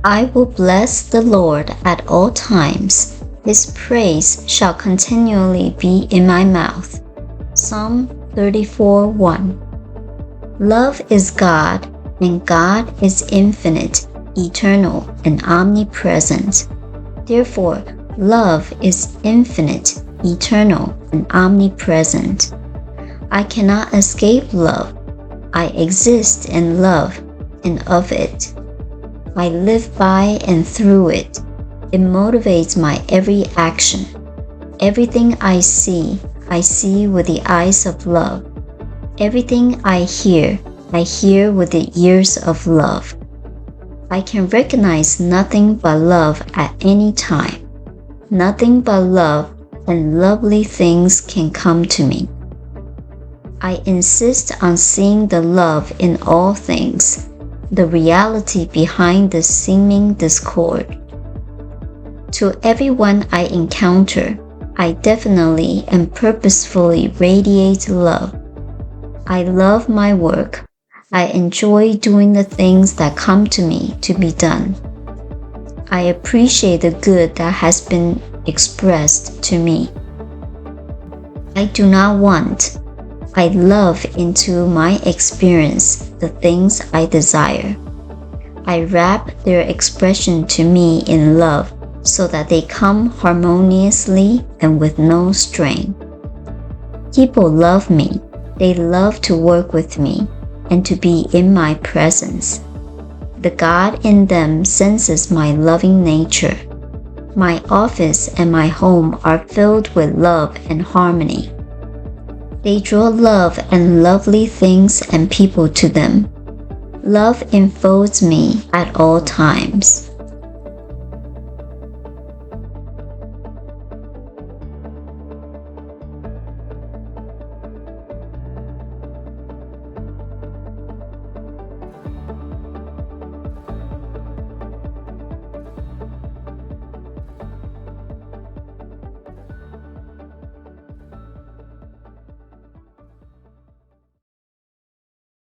I will bless the Lord at all times. His praise shall continually be in my mouth. Psalm 34:1. Love is God, and God is infinite, eternal, and omnipresent. Therefore, love is infinite, eternal, and omnipresent. I cannot escape love. I exist in love and of it. I live by and through it. It motivates my every action. Everything I see with the eyes of love. Everything I hear with the ears of love. I can recognize nothing but love at any time. Nothing but love and lovely things can come to me. I insist on seeing the love in all things, the reality behind the seeming discord. To everyone I encounter, I definitely and purposefully radiate love. I love my work. I enjoy doing the things that come to me to be done. I appreciate the good that has been expressed to me. I do not want. I love into my experience the things I desire. I wrap their expression to me in love so that they come harmoniously and with no strain. People love me. They love to work with me and to be in my presence. The God in them senses my loving nature. My office and my home are filled with love and harmony. They draw love and lovely things and people to them. Love enfolds me at all times.